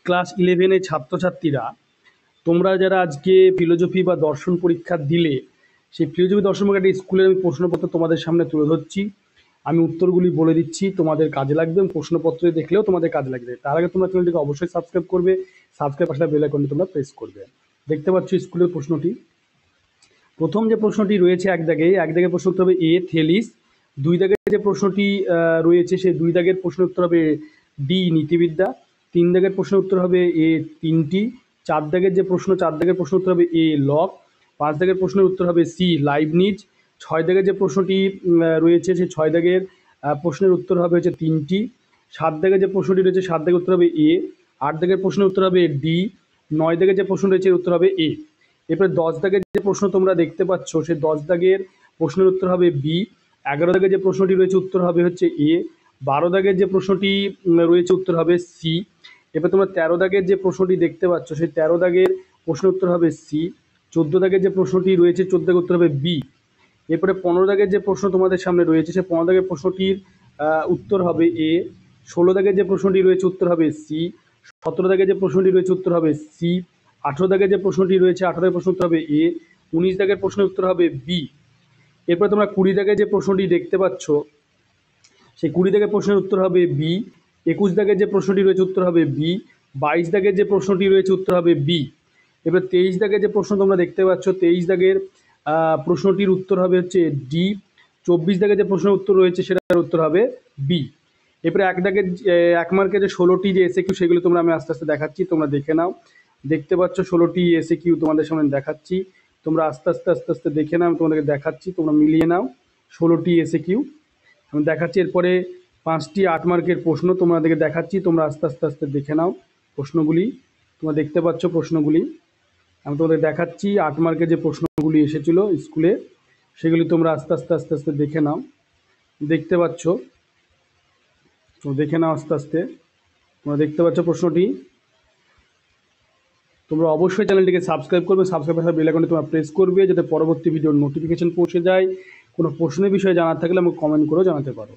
Class 11-এর ছাত্রছাত্রীরা, তোমরা যারা আজকে ফিলোজফি বা দর্শন পরীক্ষা দিলে, সেই ফিলোজফি দর্শন পরীক্ষাটি স্কুলের আমি প্রশ্নপত্র তোমাদের সামনে তুলে ধরছি। আমি উত্তরগুলি বলে দিচ্ছি, তোমাদের কাজে লাগবে এবং প্রশ্নপত্র দেখলেও তোমাদের কাজে লাগবে। তার আগে তোমরা চ্যানেলটিকে অবশ্যই সাবস্ক্রাইব করবে, সাবস্ক্রাইব পাশে বেল আইকনটি তোমরা প্রেস করবে। দেখতে পাচ্ছ স্কুলের প্রশ্নটি। প্রথম যে প্রশ্নটি রয়েছে এক দাগে প্রশ্ন উত্তর হবে এ থেলিস। 2 দাগের যে প্রশ্নটি রয়েছে সেই 2 দাগের প্রশ্নের উত্তর হবে ডি নীতিবিদ্যা। 3 দাগের প্রশ্নের উত্তর হবে এ 3টি। 4 দাগের যে প্রশ্ন 4 দাগের প্রশ্ন উত্তর হবে এ লক। 5 দাগের প্রশ্নের উত্তর হবে সি লাইবনিজ। 6 দাগের যে প্রশ্নটি রয়েছে সেই 6 দাগের প্রশ্নের উত্তর হবে হচ্ছে 3টি। 7 দাগের যে প্রশ্নটি রয়েছে 7 দাগের উত্তর হবে এ। 8 দাগের প্রশ্নের উত্তর হবে ডি। 9 দাগের যে প্রশ্ন রয়েছে উত্তর হবে এ। এরপরে 10 দাগের যে প্রশ্ন তোমরা দেখতে পাচ্ছ সেই 10 দাগের প্রশ্নের উত্তর হবে বি। 11 দাগের যে প্রশ্নটি রয়েছে উত্তর হবে হচ্ছে এ। 12 দাগের যে প্রশ্নটি রয়েছে উত্তর হবে সি। এরপর তোমরা 13 দাগের যে প্রশ্নটি দেখতে পাচ্ছ সেই 13 দাগের প্রশ্নের উত্তর হবে সি। 14 দাগের যে প্রশ্নটি রয়েছে 14 দাগের উত্তর হবে বি। এরপরে 15 দাগের যে প্রশ্ন তোমাদের সামনে রয়েছে সেই 15 দাগের প্রশ্নটির উত্তর হবে এ। 16 দাগের যে প্রশ্নটি রয়েছে উত্তর হবে সি। 17 দাগের যে প্রশ্নটি রয়েছে উত্তর হবে সি। 18 দাগের যে প্রশ্নটি রয়েছে 18 দাগের প্রশ্ন উত্তর হবে এ। 19 দাগের প্রশ্নের উত্তর হবে বি। এরপরে তোমরা 20 দাগের যে প্রশ্নটি দেখতে পাচ্ছ সেই 20 দাগের প্রশ্নের উত্তর হবে বি। 21 দাগের যে প্রশ্নটি রয়েছে উত্তর হবে বি। 22 দাগের যে প্রশ্নটি রয়েছে উত্তর হবে বি। এবার 23 দাগের যে প্রশ্ন তোমরা দেখতে পাচ্ছ 23 দাগের প্রশ্নটির উত্তর হবে হচ্ছে ডি। 24 দাগের যে প্রশ্নের উত্তর রয়েছে সেটার উত্তর হবে বি। এরপরে 1 দাগের 1 মার্কের যে 16টি যে এসএ কিউ সেগুলো তোমরা আমি আস্তে আস্তে দেখাচ্ছি, তোমরা দেখে নাও। দেখতে পাচ্ছ 16টি এসএ কিউ তোমাদের সামনে দেখাচ্ছি, তোমরা আস্তে আস্তে দেখে নাও। আমি তোমাদেরকে দেখাচ্ছি, তোমরা মিলিয়ে নাও। 16টি এসএ কিউ আমি দেখাচ্ছি। এরপরে 5টি 8 মার্কের প্রশ্ন তোমাদেরকে দেখাচ্ছি, তোমরা আস্তে আস্তে দেখে নাও প্রশ্নগুলি। তোমরা দেখতে পাচ্ছ প্রশ্নগুলি আমি তোমাদের দেখাচ্ছি। 8 মার্কের যে প্রশ্নগুলি এসেছিল স্কুলে সেগুলি তোমরা আস্তে আস্তে দেখে নাও। দেখতে পাচ্ছ, তো দেখে নাও আস্তে আস্তে। তোমরা দেখতে পাচ্ছ প্রশ্নটি। তোমরা অবশ্যই চ্যানেলটিকে সাবস্ক্রাইব করবে, সাবস্ক্রাইব করে বেল আইকনটি তোমরা প্রেস করবে যাতে পরবর্তী ভিডিওর নোটিফিকেশন পৌঁছে যায়। কোনো প্রশ্নের বিষয়ে জানার থাকলে আমাকে কমেন্ট করেও জানাতে পারো।